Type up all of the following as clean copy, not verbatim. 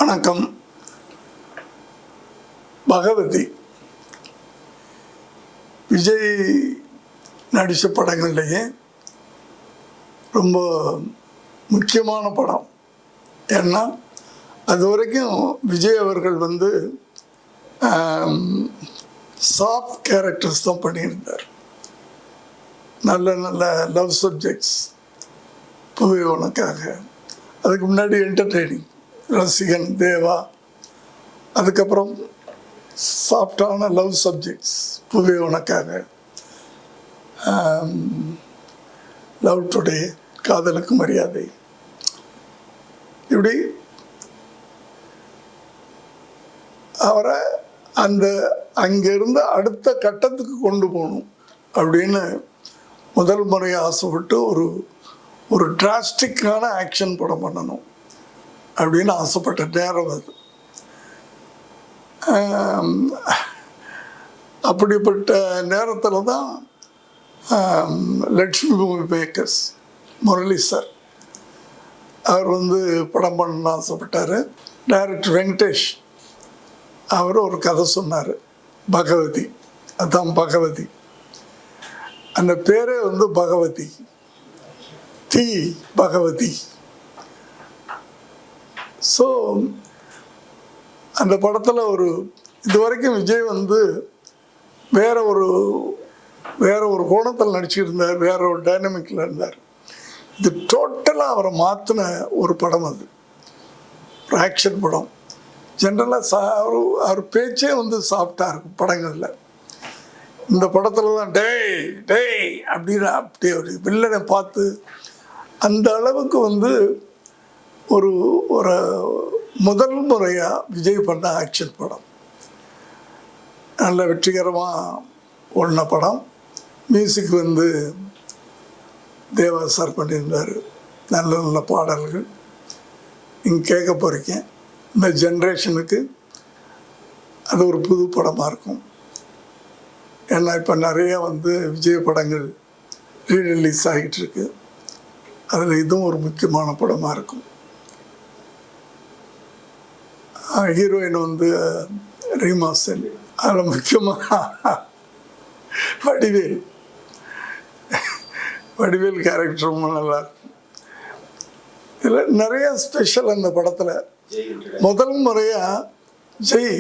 வணக்கம். பகவதி விஜய் நடித்த படங்கள்லேயே ரொம்ப முக்கியமான படம். ஏன்னா அது வரைக்கும் விஜய் அவர்கள் சாஃப்ட் கேரக்டர்ஸ் தான் பண்ணியிருந்தார். நல்ல நல்ல லவ் சப்ஜெக்ட்ஸ், புவி உனக்காக, அதுக்கு முன்னாடி என்டர்டெய்னிங், ரசிகன், தேவா, அதுக்கப்புறம் சாஃப்டான லவ் சப்ஜெக்ட்ஸ், புவி உனக்காக, லவ் டுடே, காதலுக்கு மரியாதை, இப்படி அவரை அங்கிருந்து அடுத்த கட்டத்துக்கு கொண்டு போகணும் அப்படின்னு முதல் முறையை ஆசைப்பட்டு ஒரு டிராஸ்டிக்கான ஆக்ஷன் படம் பண்ணணும் அப்படின்னு ஆசைப்பட்ட நேரம் அது. அப்படிப்பட்ட நேரத்தில் தான் Lakshmi movie makers Murali sir அவர் படம் பண்ணணும்னு ஆசைப்பட்டார். டைரக்டர் வெங்கடேஷ் அவர் ஒரு கதை சொன்னார், பகவதி. அதுதான் பகவதி. அந்த பேரே பகவதி, தி பகவதி. ஸோ அந்த படத்தில் இது வரைக்கும் விஜய் வேற ஒரு கோணத்தில் நடிச்சிருந்தார், வேற ஒரு டைனமிக்கில் இருந்தார். இது டோட்டலாக அவரை மாற்றின ஒரு படம். அது ஒரு ஆக்ஷன் படம். ஜென்ரலாக அவர் பேச்சே சாஃப்டாக இருக்கும் படங்களில். இந்த படத்தில் தான் டேய் டேய் அப்படின்னு அப்படியே ஒரு வில்லனை பார்த்து அந்த அளவுக்கு ஒரு ஒரு முதல் முறையாக விஜய் பண்ண ஆக்ஷன் படம். நல்ல வெற்றிகரமாக ஓடின படம். மியூசிக் தேவா சார் பண்ணியிருந்தார். நல்ல நல்ல பாடல்கள் நீங்கள் கேட்க போகிறீங்க. இந்த ஜென்ரேஷனுக்கு அது ஒரு புது படமாக இருக்கும். ஏன்னா இப்போ நிறைய விஜய் படங்கள் ரீரிலீஸ் ஆகிட்டு இருக்கு. அதில் இதுவும் ஒரு முக்கியமான படமாக இருக்கும். ஹீரோயின் ரீமா சென், அதில் முக்கியமாக வடிவேல் கேரக்டர் ரொம்ப நல்லாயிருக்கும். இதில் நிறைய ஸ்பெஷல். அந்த படத்தில் முதல் முறையாக ஜெய்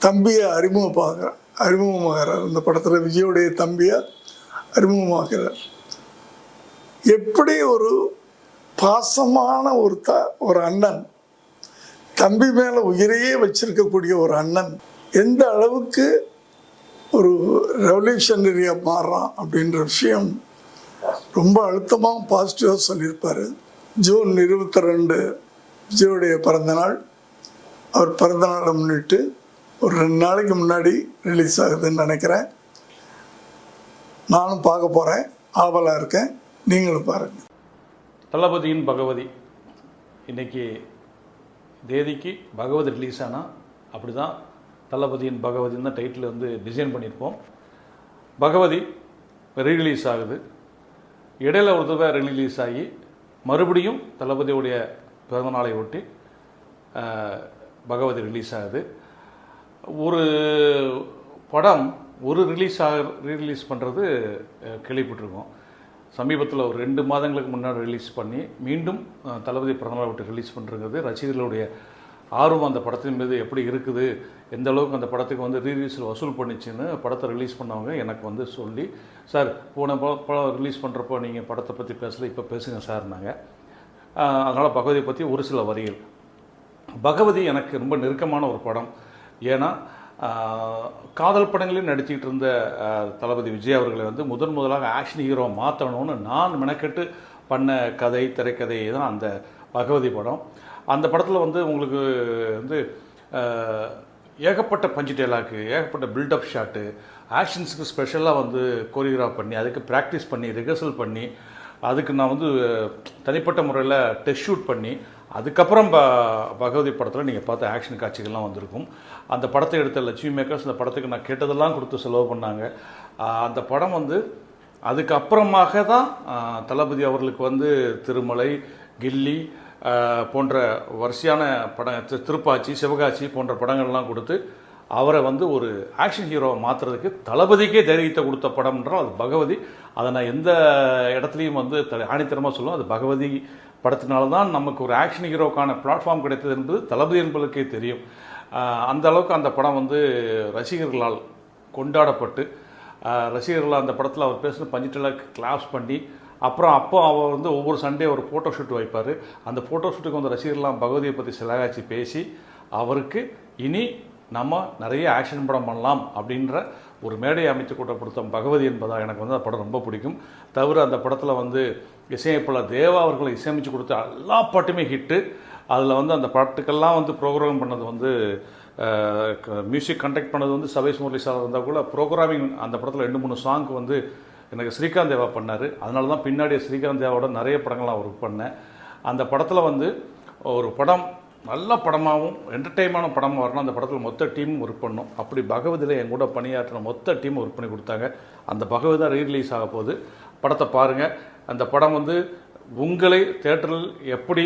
தம்பியை அறிமுகமாகிறார். இந்த படத்தில் விஜயோடைய தம்பியை அறிமுகமாகிறார். எப்படி ஒரு பாசமான ஒரு அண்ணன், தம்பி மேலே உயிரையே வச்சிருக்கக்கூடிய ஒரு அண்ணன் எந்த அளவுக்கு ஒரு ரெவல்யூஷனரியாக மாறுறான் அப்படின்ற விஷயம் ரொம்ப அழுத்தமாக பாசிட்டிவாக சொல்லியிருப்பார். ஜூன் 22 விஜயோடைய பிறந்தநாள். அவர் பிறந்தநாளை முன்னிட்டு ஒரு 2 நாளைக்கு முன்னாடி ரிலீஸ் ஆகுதுன்னு நினைக்கிறேன். நானும் பார்க்க போகிறேன், ஆவலாக இருக்கேன். நீங்களும் பாருங்கள். தளபதியின் பகவதி இன்றைக்கி தேதிக்கு பகவதி ரிலீஸ் ஆனால் அப்படி தான் தளபதியின் பகவதின்னு தான் டைட்டில் டிசைன் பண்ணியிருப்போம். பகவதி ரீரிலீஸ் ஆகுது. இடையில ஒரு தடவை ரிலீஸ் ஆகி மறுபடியும் தளபதியுடைய பிறந்தநாளை ஒட்டி பகவதி ரிலீஸ் ஆகுது. ஒரு படம் ரீரிலீஸ் பண்ணுறது கேள்விப்பட்டிருக்கோம். சமீபத்தில் ஒரு 2 மாதங்களுக்கு முன்னாடி ரிலீஸ் பண்ணி மீண்டும் தளபதி பிறந்தநாளை விட்டு ரிலீஸ் பண்ணுறது ரசிகர்களுடைய ஆர்வம் அந்த படத்தின் மீது எப்படி இருக்குது, எந்த அளவுக்கு அந்த படத்துக்கு ரீரிலீஸில் வசூல் பண்ணிச்சுன்னு படத்தை ரிலீஸ் பண்ணவங்க எனக்கு சொல்லி, சார் போன படம் ரிலீஸ் பண்ணுறப்போ நீங்கள் படத்தை பற்றி பேசல, இப்போ பேசுங்க சார் நாங்கள். அதனால் பகவதியை பற்றி ஒரு சில வரிகள். பகவதி எனக்கு ரொம்ப நெருக்கமான ஒரு படம். ஏன்னா காதல் படங்களையும் நடிச்சிக்கிட்டு இருந்த தளபதி விஜய் அவர்களை முதலாக ஆக்ஷன் ஹீரோ மாற்றணும்னு நான் மெனக்கெட்டு பண்ண திரைக்கதை தான் அந்த பகவதி படம். அந்த படத்தில் உங்களுக்கு ஏகப்பட்ட பஞ்சு டேலாக்கு, ஏகப்பட்ட பில்டப் ஷாட்டு, ஆக்ஷன்ஸுக்கு ஸ்பெஷலாக கோரியோகிராஃப் பண்ணி, அதுக்கு ப்ராக்டிஸ் பண்ணி, ரிஹர்சல் பண்ணி, அதுக்கு நான் தனிப்பட்ட முறையில் டெஸ்ட் ஷூட் பண்ணி, அதுக்கப்புறம் பகவதி படத்தில் நீங்கள் பார்த்த ஆக்ஷன் காட்சிகள்லாம் வந்திருக்கும். அந்த படத்தை எடுத்த லட்சுமி மேக்கர்ஸ் அந்த படத்துக்கு நான் கேட்டதெல்லாம் கொடுத்து செலவு பண்ணாங்க. அந்த படம் அதுக்கப்புறமாக தான் தளபதி அவர்களுக்கு திருமலை, கில்லி, போன்ற வரிசையான திருப்பாச்சி, சிவகாசி போன்ற படங்கள்லாம் கொடுத்து அவரை வந்து ஒரு ஆக்ஷன் ஹீரோவை மாற்றுறதுக்கு தளபதிக்கே தைரியத்தை கொடுத்த படம் என்றால் அது பகவதி. அதை நான் எந்த இடத்துலையும் வந்து ஆணித்தரமாக சொல்லுவேன். அது பகவதி படத்தினால தான் நமக்கு ஒரு ஆக்ஷன் ஹீரோக்கான பிளாட்ஃபார்ம் கிடைத்தது என்பது தளபதி என்பதற்கே தெரியும். அந்த அளவுக்கு அந்த படம் வந்து ரசிகர்களால் கொண்டாடப்பட்டு, ரசிகர்களால் அந்த படத்தில் அவர் பேசுகிற பஞ்சிட்டெல்லாம் கிளாப்ஸ் பண்ணி, அப்புறம் அவர் வந்து ஒவ்வொரு சண்டே ஒரு ஃபோட்டோ ஷூட் வைப்பார். அந்த ஃபோட்டோ ஷூட்டுக்கு வந்து ரசிகர்கள்லாம் பகவதியை பற்றி சிலகாட்சி பேசி அவருக்கு இனி நம்ம நிறைய ஆக்ஷன் படம் பண்ணலாம் அப்படின்ற ஒரு மேடையை அமைத்து கொடுத்த பகவதி என்பதாக எனக்கு வந்து அந்த படம் ரொம்ப பிடிக்கும். தவிர அந்த படத்தில் வந்து இசையமைப்பாளர் தேவா அவர்களை இசையமைச்சு கொடுத்த எல்லா பாட்டுமே ஹிட்டு. அதில் வந்து அந்த பாட்டுக்கெல்லாம் வந்து ப்ரோக்ராம் பண்ணது வந்து மியூசிக் கண்டக்ட் பண்ணது வந்து சபேஷ் முரளி சார் இருந்தால் கூட ப்ரோக்ராமிங் அந்த படத்தில் 2-3 சாங்க்கு வந்து எனக்கு ஸ்ரீகாந்த் தேவா பண்ணார். அதனால தான் பின்னாடி ஸ்ரீகாந்த் தேவாவோட நிறைய படங்கள்லாம் ஒர்க் பண்ணேன். அந்த படத்தில் வந்து ஒரு படம் நல்ல படமாகவும் என்டர்டெயின்மெண்டான படமாக வரணும். அந்த படத்தில் மொத்த டீமும் ஒர்க் பண்ணோம். அப்படி பகவதியில் என் கூட பணியாற்றின மொத்த டீமும் ஒர்க் பண்ணி கொடுத்தாங்க. அந்த பகவதி தான் ரீரிலீஸ் ஆக போகுது. படத்தை பாருங்கள். அந்த படம் வந்து உங்களை தேட்டரில் எப்படி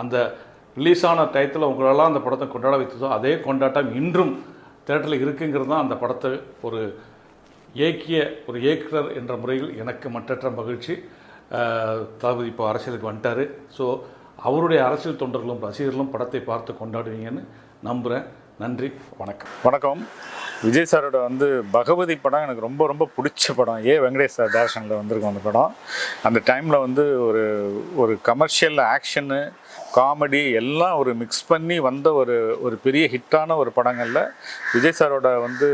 அந்த ரிலீஸ் ஆன டயத்தில் உங்களெல்லாம் அந்த படத்தை கொண்டாட வைத்ததோ அதே கொண்டாட்டம் இன்றும் தேட்டரில் இருக்குங்கிறது தான் அந்த படத்தை ஒரு இயக்குனர் என்ற முறையில் எனக்கு மற்றற்ற மகிழ்ச்சி. தளபதி இப்போ அரசியலுக்கு வந்துட்டார். ஸோ அவருடைய அரசியல் தொண்டர்களும் ரசிகர்களும் படத்தை பார்த்து கொண்டாடுவீங்கன்னு நம்புகிறேன். நன்றி, வணக்கம். வணக்கம். விஜய் சாரோட வந்து பகவதி படம் எனக்கு ரொம்ப ரொம்ப பிடிச்ச படம். வெங்கடேஷ் சார் டேரக்ஷனில் வந்திருக்கும் அந்த படம். அந்த டைமில் வந்து ஒரு கமர்ஷியல் ஆக்ஷனு, காமெடி எல்லாம் ஒரு மிக்ஸ் பண்ணி வந்த ஒரு பெரிய ஹிட்டான ஒரு படங்களில் விஜய் சாரோட வந்து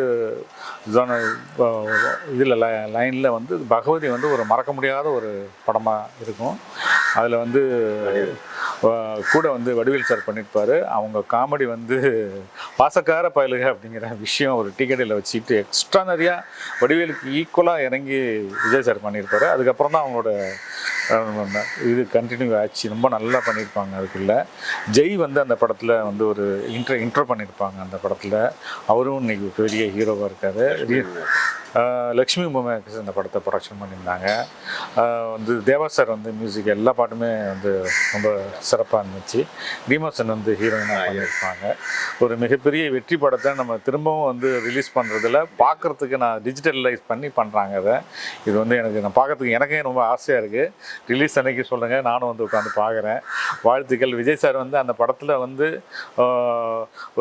இதில் லைனில் வந்து பகவதி வந்து ஒரு மறக்க முடியாத ஒரு படமாக இருக்கும். அதில் வந்து கூட வந்து வடிவேல் சார் பண்ணியிருப்பார். அவங்க காமெடி வந்து பாசக்கார பயலுக அப்படிங்கிற விஷயம் ஒரு டிக்கெட்டில் வச்சுட்டு எக்ஸ்ட்ரானரியாக வடிவேலுக்கு ஈக்குவலாக இறங்கி விஜய் சார் பண்ணியிருப்பார். அதுக்கப்புறம் தான் அவங்களோட இது கண்டினியூ ஆச்சு. ரொம்ப நல்லா பண்ணியிருப்பாங்க. அதுக்குள்ள ஜெய் வந்து அந்த படத்தில் வந்து ஒரு இன்ட்ரோ பண்ணியிருப்பாங்க. அந்த படத்தில் அவரும் இன்னைக்கு பெரிய ஹீரோவாக இருக்கார். லக்ஷ்மி உமாமேக்ஸ் அந்த படத்தை ப்ரொடக்ஷன் பண்ணியிருந்தாங்க. வந்து தேவா சார் வந்து மியூசிக் எல்லா பாட்டுமே வந்து ரொம்ப சிறப்பாக இருந்துச்சு. ரீமாசன் வந்து ஹீரோயினாக பண்ணியிருப்பாங்க. ஒரு மிகப்பெரிய வெற்றி படத்தை நம்ம திரும்பவும் வந்து ரிலீஸ் பண்ணுறதுல பார்க்குறதுக்கு நான் டிஜிட்டலைஸ் பண்ணி பண்ணுறாங்க. இது வந்து நான் பார்க்குறதுக்கு எனக்கே ரொம்ப ஆசையாக இருக்குது. ரிலீஸ் அன்னைக்கு சொல்லுங்கள், நானும் வந்து உட்காந்து பார்க்குறேன். வாழ்த்துக்கள். விஜய் சார் வந்து அந்த படத்தில் வந்து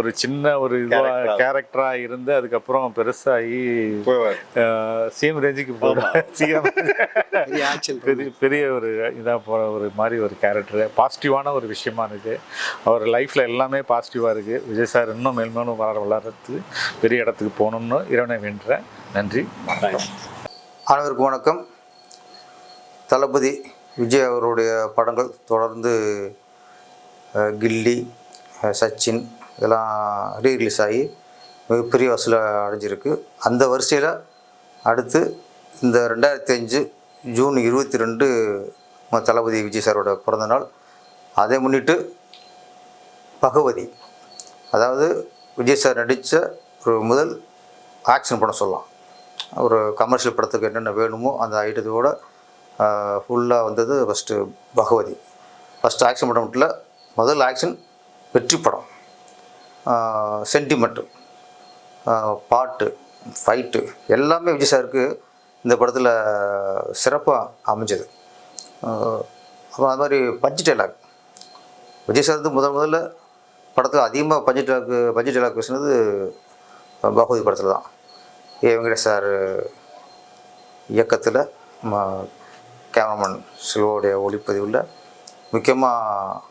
ஒரு சின்ன ஒரு இதுவாக கேரக்டராக இருந்து அதுக்கப்புறம் பெருசாகி சிஎம் ரேஞ்சுக்கு போகிற பெரிய ஒரு இதாக போகிற ஒரு மாதிரி ஒரு கேரக்டரு. பாசிட்டிவான ஒரு விஷயமா இருக்குது. அவர் லைஃப்பில் எல்லாமே பாசிட்டிவாக இருக்குது. விஜய் சார் இன்னும் மேல்மேலும் வளர்கிறதுக்கு பெரிய இடத்துக்கு போகணும்னு இறைவனை வேண்டுறேன். நன்றி, வணக்கம். அனைவருக்கும் வணக்கம். தளபதி விஜய் அவருடைய படங்கள் தொடர்ந்து கில்லி, சச்சின் இதெல்லாம் ரீரிலீஸ் ஆகி மிகப்பெரிய வசூலை அடைஞ்சிருக்கு. அந்த வரிசையில் அடுத்து இந்த 2005 ஜூன் 22 தளபதி விஜய் சாரோட பிறந்தநாள். அதை முன்னிட்டு பகவதி, அதாவது விஜய் சார் நடித்த ஒரு முதல் ஆக்ஷன் படம் சொல்லலாம். ஒரு கமர்ஷியல் படத்துக்கு என்னென்ன வேணுமோ அந்த ஐட்டத்தோடு ஃபுல்லாக வந்தது ஃபஸ்ட்டு பகவதி. ஃபஸ்ட்டு ஆக்ஷன் படம் மட்டும் இல்லை, முதல் ஆக்ஷன் வெற்றி படம். சென்டிமெண்ட்டு, பாட்டு, ஃபைட்டு எல்லாமே விஜய் சாருக்கு இந்த படத்தில் சிறப்பாக அமைஞ்சது. அப்புறம் அது மாதிரி பஞ்சு டைலாக், விஜய் சார் வந்து முதல்ல படத்தில் அதிகமாக பஞ்சு டைலாக் பேசுனது பகவதி படத்தில் தான். வெங்கடேஷ் சார் இயக்கத்தில் கேமராமேன் சில்வோடைய ஒளிப்பதிவில் முக்கியமாக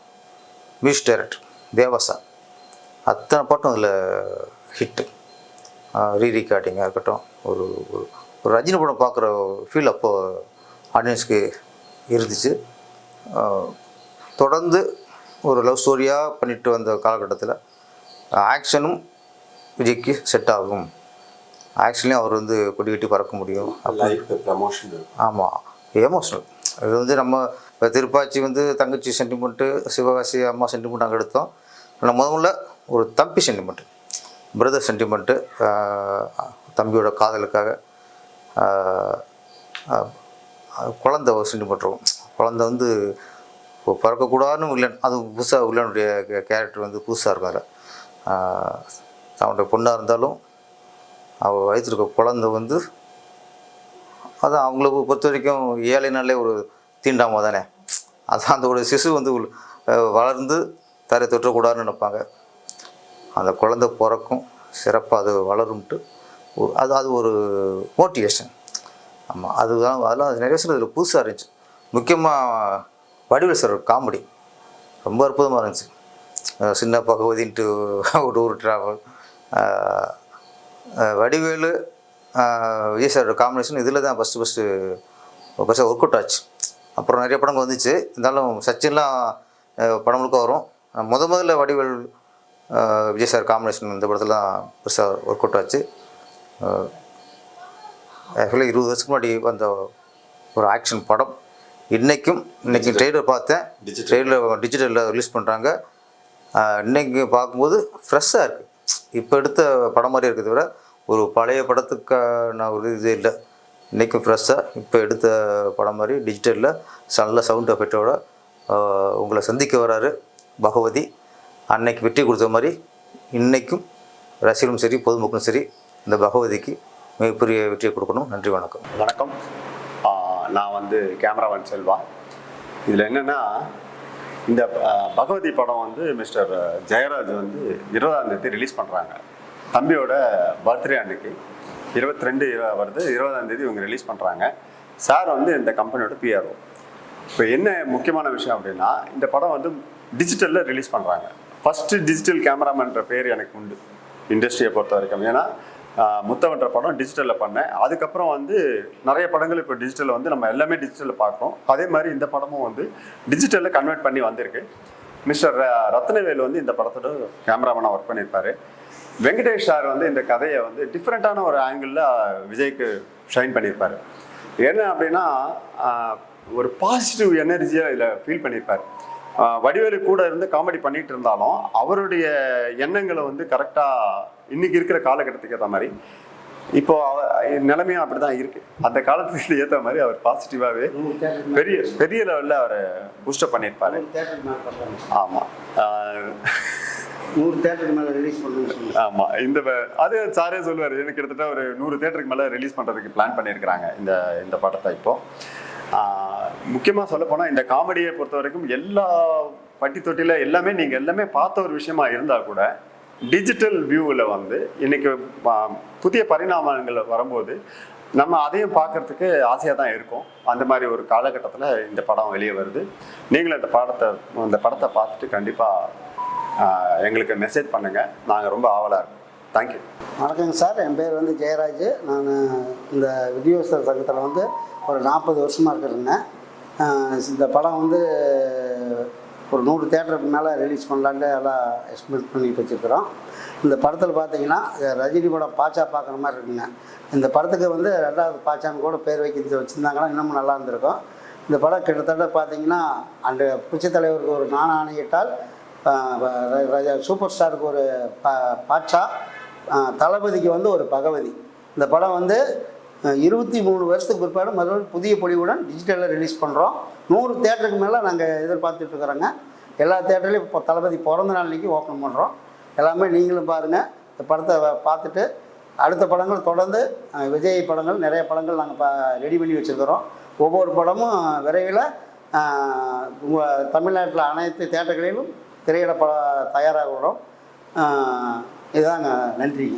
மியூசிக் டைரக்டர் தேவா சார் அத்தனை பாட்டும் அதில் ஹிட்டு. ரீரெக்கார்டிங்காக இருக்கட்டும், ஒரு ரஜினி படம் பார்க்குற ஃபீல் அப்போது ஆடியன்ஸுக்கு இருந்துச்சு. தொடர்ந்து ஒரு லவ் ஸ்டோரியாக பண்ணிட்டு வந்த காலகட்டத்தில் ஆக்ஷனும் விஜய்க்கு செட் ஆகும். ஆக்சுவலியும் அவர் வந்து கொடி கட்டி பறக்க முடியும். ஆமாம், எமோஷ்னல். இது வந்து நம்ம திருப்பாச்சி வந்து தங்கச்சி சென்டிமெண்ட்டு, சிவகாசி அம்மா சென்டிமெண்ட் அங்கே எடுத்தோம். ஆனால் முதல்ல ஒரு தம்பி சென்டிமெண்ட்டு, பிரதர் சென்டிமெண்ட்டு, தம்பியோட காதலுக்காக குழந்தை ஒரு சென்டிமெண்ட் இருக்கும். குழந்தை வந்து இப்போ பிறக்கக்கூடாதுன்னு வில்லன், அது புதுசாக வில்லனுடைய கேரக்டர் வந்து புதுசாக இருக்கும் அதில். அவனுடைய பொண்ணாக இருந்தாலும் அவள் வயிற்றுல இருக்க குழந்தை வந்து அதான் அவங்கள பொறுத்த வரைக்கும் ஏழைனாலே ஒரு தீண்டாமல் தானே. அதான் அந்த ஒரு சிசு வந்து வளர்ந்து தரை தொற்றக்கூடாதுன்னு நினைப்பாங்க. அந்த குழந்தை பிறக்கும், சிறப்பாக அது வளரும்ட்டு அது ஒரு மோட்டிவேஷன். ஆமாம், அதுதான் அதெல்லாம் நிறைய விஷயம் இதில் புதுசாக இருந்துச்சு. முக்கியமாக வடிவேல் சார் காமெடி ரொம்ப அற்புதமாக இருந்துச்சு. சின்ன பகவதின்ட்டு ஒரு ட்ராவல், வடிவேலு விஜய் சாரோட காம்பினேஷன் இதில் தான் ஃபஸ்ட்டு பெருசாக ஒர்க் அவுட் ஆச்சு. அப்புறம் நிறைய படங்கள் வந்துச்சு, இருந்தாலும் சச்சின்லாம் படம் முழுக்க வரும். முதல்ல வடிவேல் விஜய் சார் காம்பினேஷன் இந்த படத்தில் தான் பெருசாக ஒர்க் அவுட் ஆச்சு. ஆக்சுவலாக 20 வருஷத்துக்கு முன்னாடி வந்த ஒரு ஆக்ஷன் படம் இன்றைக்கி ட்ரெய்லர் பார்த்தேன். ட்ரெய்லர் டிஜிட்டலில் ரிலீஸ் பண்ணுறாங்க. இன்றைக்கி பார்க்கும்போது ஃப்ரெஷ்ஷாக இருக்குது. இப்போ எடுத்த படம் மாதிரி இருக்குது, தவிர ஒரு பழைய படத்துக்கான ஒரு இது இல்லை. இன்றைக்கும் ஃப்ரெஷ்ஷாக இப்போ எடுத்த படம் மாதிரி டிஜிட்டலில் நல்ல சவுண்ட் எஃபெக்டோட உங்களை சந்திக்க வராரு பகவதி. அன்னைக்கு வெற்றி கொடுத்த மாதிரி இன்றைக்கும் ரசிகரும் சரி பொதுமக்களும் சரி இந்த பகவதிக்கு மிகப்பெரிய வெற்றியை கொடுக்கணும். நன்றி, வணக்கம். வணக்கம். நான் வந்து கேமராமேன் செல்வா. இதில் என்னென்னா, இந்த பகவதி படம் வந்து மிஸ்டர் ஜெயராஜ் வந்து 20ஆம் தேதி ரிலீஸ் பண்ணுறாங்க. தம்பியோட பர்த்டே அன்னைக்கு 22 வருது, 20ஆம் தேதி இவங்க ரிலீஸ் பண்ணுறாங்க. சார் வந்து இந்த கம்பெனியோட பிஆர்ஓ. இப்போ என்ன முக்கியமான விஷயம் அப்படின்னா, இந்த படம் வந்து டிஜிட்டலில் ரிலீஸ் பண்ணுறாங்க. ஃபஸ்ட்டு டிஜிட்டல் கேமராமேன்ற பேர் எனக்கு உண்டு இண்டஸ்ட்ரியை பொறுத்த வரைக்கும். ஏன்னா முத்தவன்ற படம் டிஜிட்டலில் பண்ணேன். அதுக்கப்புறம் வந்து நிறைய படங்கள் இப்போ டிஜிட்டலில் வந்து நம்ம எல்லாமே டிஜிட்டலில் பார்க்குறோம். அதே மாதிரி இந்த படமும் வந்து டிஜிட்டலில் கன்வெர்ட் பண்ணி வந்திருக்கு. மிஸ்டர் ரத்னவேல் வந்து இந்த படத்தோட கேமராமேனாக ஒர்க் பண்ணியிருப்பார். வெங்கடேஷ் சார் வந்து இந்த கதையை வந்து டிஃப்ரெண்ட்டான ஒரு ஆங்கிளில் விஜய்க்கு ஷைன் பண்ணியிருப்பார். என்ன அப்படின்னா, ஒரு பாசிட்டிவ் எனர்ஜியாக இதில் ஃபீல் பண்ணியிருப்பார். வடிவேலு கூட இருந்து காமெடி பண்ணிகிட்டு இருந்தாலும் அவருடைய எண்ணங்களை வந்து கரெக்டாக இன்றைக்கி இருக்கிற காலகட்டத்துக்கு ஏற்ற மாதிரி இப்போ நிலைமையும் அப்படி தான் இருக்குது. அந்த காலத்துக்கு ஏற்ற மாதிரி அவர் பாசிட்டிவாகவே பெரிய லெவலில் அவர் பூஸ்டப் பண்ணியிருப்பார். ஆமாம், 100 தேட்டருக்கு மேலே ரிலீஸ் பண்ணுங்க. ஆமாம், அது சாரே சொல்லுவார். எனக்கு கிட்டத்தட்ட ஒரு 100 தேட்டருக்கு மேலே ரிலீஸ் பண்ணுறதுக்கு பிளான் பண்ணியிருக்கிறாங்க இந்த படத்தை. இப்போது முக்கியமாக சொல்ல போனால் இந்த காமெடியை பொறுத்த வரைக்கும் எல்லா பட்டி தொட்டியில் எல்லாமே நீங்கள் எல்லாமே பார்த்த ஒரு விஷயமா இருந்தால் கூட டிஜிட்டல் வியூவில் வந்து இன்றைக்கி புதிய பரிணாமங்கள் வரும்போது நம்ம அதையும் பார்க்குறதுக்கு ஆசையாக தான் இருக்கும். அந்த மாதிரி ஒரு காலகட்டத்தில் இந்த படம் வெளியே வருது. நீங்களும் இந்த படத்தை பார்த்துட்டு கண்டிப்பாக எங்களுக்கு மெசேஜ் பண்ணுங்கள். நாங்கள் ரொம்ப ஆவலாக இருக்கோம். தேங்க்யூ. வணக்கங்க சார், என் பேர் வந்து ஜெயராஜ். நான் இந்த விநியோகஸ்தர் சங்கத்தில் வந்து ஒரு 40 வருஷமாக இருக்கிறேங்க. இந்த படம் வந்து ஒரு 100 தேட்டருக்கு மேலே ரிலீஸ் பண்ணலான்ட்டு எல்லாம் எஸ்டிமேட் பண்ணிட்டு வச்சுருக்கிறோம். இந்த படத்தில் பார்த்தீங்கன்னா ரஜினி படம் பாச்சா பார்க்குற மாதிரி இருக்குங்க. இந்த படத்துக்கு வந்து 2வது பாச்சான்னு கூட பேர் வச்சுருந்தாங்கன்னா இன்னமும் நல்லா இருந்திருக்கும். இந்த படம் கிட்டத்தட்ட பார்த்தீங்கன்னா அந்த புரட்சித் தலைவருக்கு ஒரு நாண ஆணையிட்டால், சூப்பர் ஸ்டாருக்கு ஒரு பாட்சா, தளபதிக்கு வந்து ஒரு பகவதி. இந்த படம் வந்து 23 வருஷத்துக்கு பிற்பாடு மறுபடியும் புதிய பொலிவுடன் டிஜிட்டலில் ரிலீஸ் பண்ணுறோம். 100 தேட்டருக்கு மேலே நாங்கள் எதிர்பார்த்துட்ருக்குறோங்க. எல்லா தேட்டர்லையும் இப்போ தளபதி பிறந்த நாள் அன்றைக்கி ஓப்பன் பண்ணுறோம். எல்லாமே நீங்களும் பாருங்கள். இந்த படத்தை பார்த்துட்டு அடுத்த படங்கள் தொடர்ந்து விஜய் படங்கள் நிறைய படங்கள் நாங்கள் ரெடி பண்ணி வச்சுருக்கிறோம். ஒவ்வொரு படமும் விரைவில் தமிழ்நாட்டில் அனைத்து தேட்டர்களிலும் திரையிட தயாராகிறோம். இதுதாங்க. நன்றி.